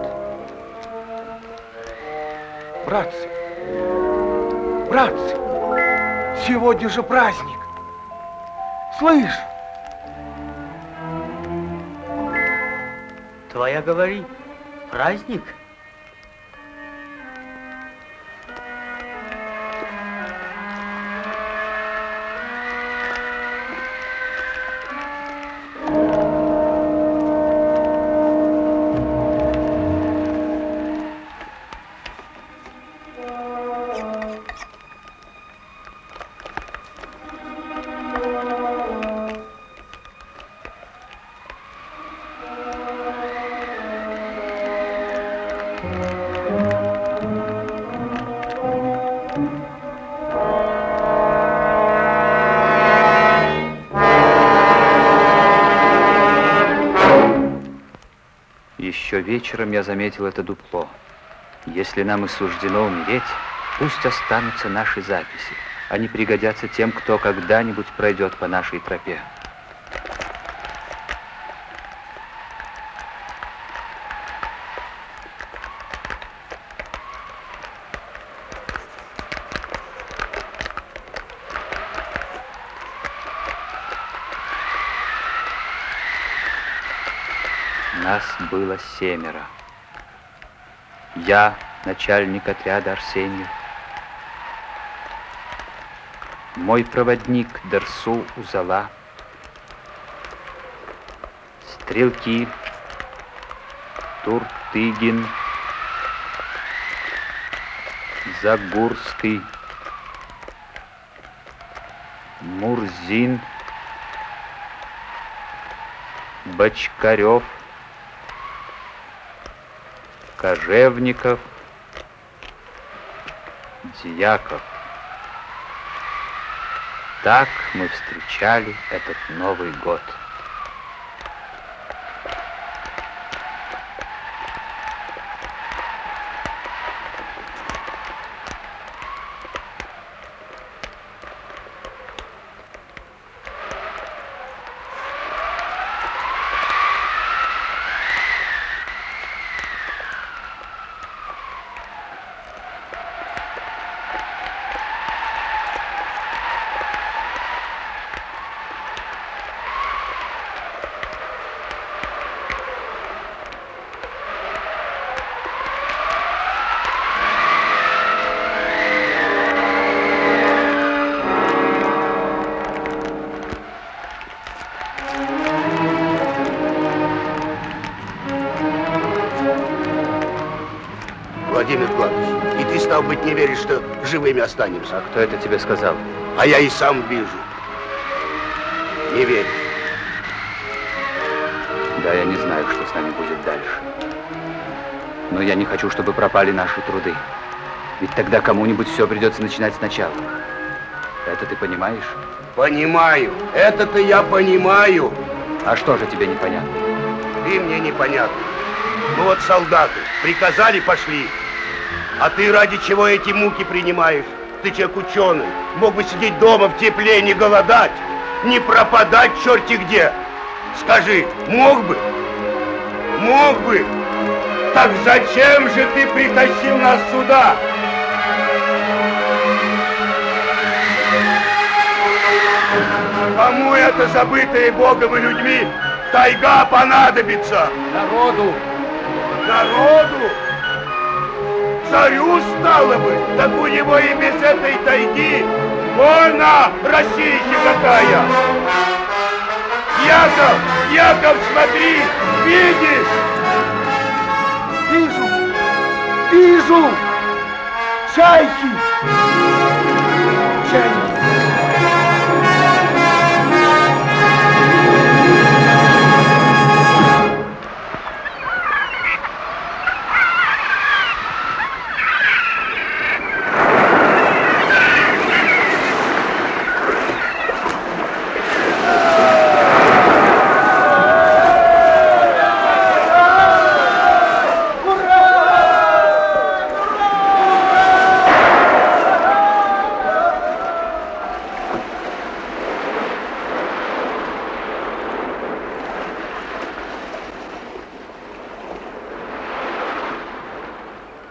Братцы, братцы, сегодня же праздник. Слышь? Твоя говори, праздник? Еще вечером я заметил это дупло. Если нам и суждено умереть, пусть останутся наши записи. Они пригодятся тем, кто когда-нибудь пройдет по нашей тропе. Нас было 7. Я, начальник отряда Арсеньев, мой проводник Дерсу Узала, стрелки Туртыгин, Загурский, Мурзин, Бочкарев, Кожевников, Дьяков. Так мы встречали этот Новый год. стал быть, не веришь, что живыми останемся? А кто это тебе сказал? А я и сам вижу. Не верю. Да, я не знаю, что с нами будет дальше. Но я не хочу, чтобы пропали наши труды. Ведь тогда кому-нибудь все придется начинать сначала. Это ты понимаешь? Понимаю. Это-то я понимаю. А что же тебе непонятно? Ты мне непонятно. Ну вот солдаты приказали, пошли. А ты ради чего эти муки принимаешь? Ты человек ученый. Мог бы сидеть дома в тепле, не голодать, не пропадать черти где. Скажи, мог бы? Мог бы. Так зачем же ты притащил нас сюда? Кому это забытое Богом и людьми тайга понадобится? Народу. Народу? Царю стало бы, так у него и без этой тайги. Вон она, Россия какая! Яков, Яков, смотри, видишь? Вижу, вижу! Чайки! Чайки!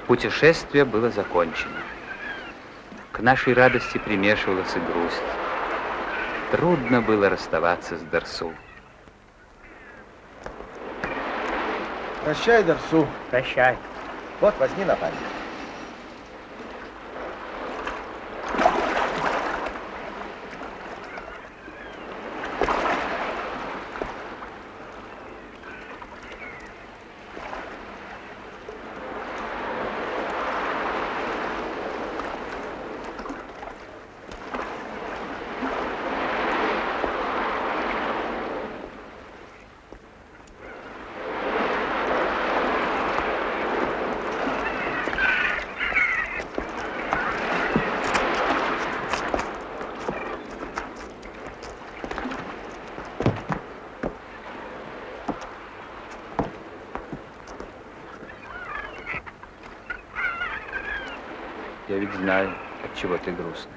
Путешествие было закончено. К нашей радости примешивалась и грусть. Трудно было расставаться с Дерсу. Прощай, Дерсу. Прощай. Вот, возьми на память. Я ведь знаю, от чего ты грустный.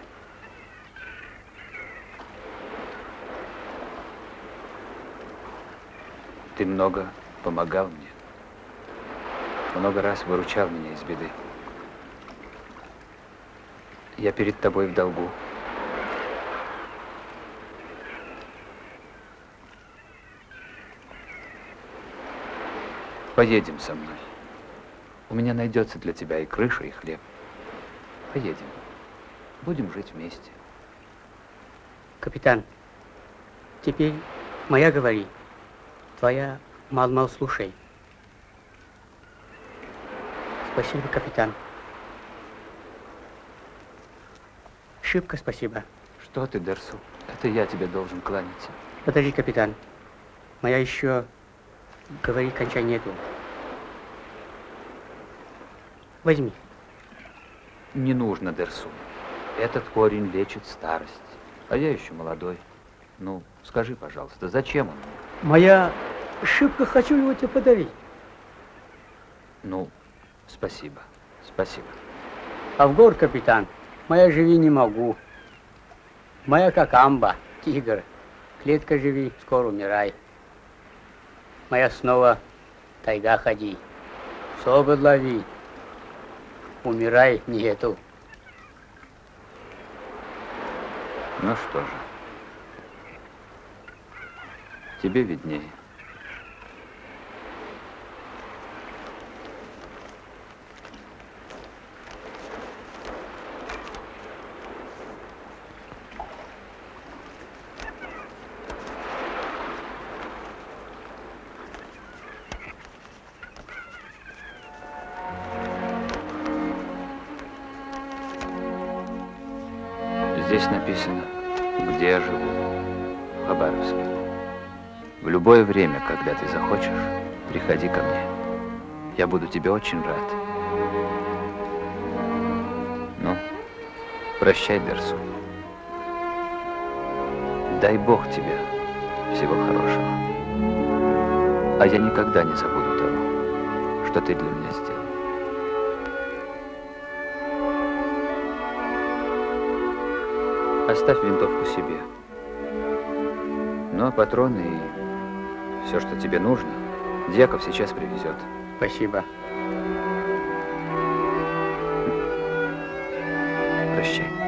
Ты много помогал мне. Много раз выручал меня из беды. Я перед тобой в долгу. Поедем со мной. У меня найдется для тебя и крыша, и хлеб. Поедем. Будем жить вместе. Капитан, теперь моя говори. Твоя мал-мал слушай. Спасибо, капитан. Шибко спасибо. Что ты, Дерсу? Это я тебе должен кланяться. Подожди, капитан. Моя еще говорить кончай нету. Возьми. Не нужно, Дерсу. Этот корень лечит старость. А я еще молодой. Ну, скажи, пожалуйста, зачем он мне? Моя шибко хочу его тебе подарить. Ну, спасибо. Спасибо. А в город, капитан, моя живи не могу. Моя как амба, тигр. Клетка живи, скоро умирай. Моя снова тайга ходи. Соболь лови. Умирай нету. Ну что же. Тебе виднее. Здесь написано, где я живу, в Хабаровске. В любое время, когда ты захочешь, приходи ко мне. Я буду тебе очень рад. Ну, прощай, Дерсу. Дай Бог тебе всего хорошего. А я никогда не забуду того, что ты для меня сделал. Оставь винтовку себе. Ну, а патроны и все, что тебе нужно, Дьяков сейчас привезет. Спасибо. Прощай.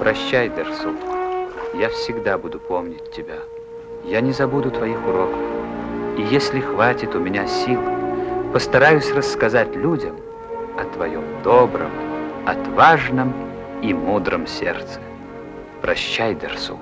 Прощай, Дерсу. Я всегда буду помнить тебя. Я не забуду твоих уроков. И если хватит у меня сил, постараюсь рассказать людям о твоем добром, отважном и мудром сердце. Прощай, Дерсу.